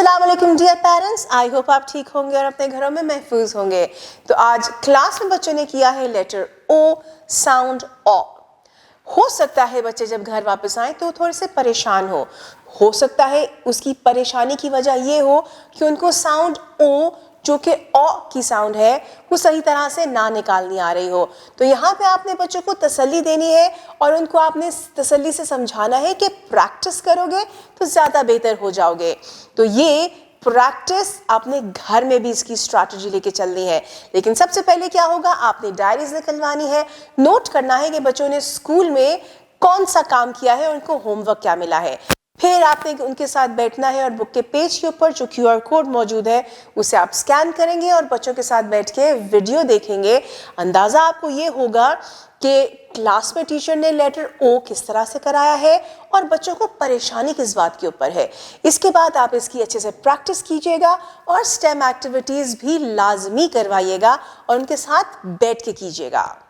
अस्सलाम वालेकुम dear parents, I hope आप ठीक होंगे और अपने घरों में महफूज होंगे। तो आज क्लास में बच्चों ने किया है लेटर ओ साउंड ऑ। हो सकता है बच्चे जब घर वापस आए तो थोड़े से परेशान हो सकता है उसकी परेशानी की वजह ये हो कि उनको साउंड ओ जो कि ऑ की साउंड है वो सही तरह से ना निकालनी आ रही हो। तो यहाँ पे आपने बच्चों को तसल्ली देनी है और उनको आपने तसल्ली से समझाना है कि प्रैक्टिस करोगे तो ज़्यादा बेहतर हो जाओगे। तो ये प्रैक्टिस आपने घर में भी इसकी स्ट्रैटेजी लेके चलनी है। लेकिन सबसे पहले क्या होगा, आपने डायरीज निकलवानी है, नोट करना है कि बच्चों ने स्कूल में कौन सा काम किया है और उनको होमवर्क क्या मिला है। फिर आपने उनके साथ बैठना है और बुक के पेज के ऊपर जो QR कोड मौजूद है उसे आप स्कैन करेंगे और बच्चों के साथ बैठ के वीडियो देखेंगे। अंदाज़ा आपको ये होगा कि क्लास में टीचर ने लेटर ओ किस तरह से कराया है और बच्चों को परेशानी किस बात के ऊपर है। इसके बाद आप इसकी अच्छे से प्रैक्टिस कीजिएगा और स्टेम एक्टिविटीज़ भी लाजमी करवाइएगा और उनके साथ बैठ के कीजिएगा।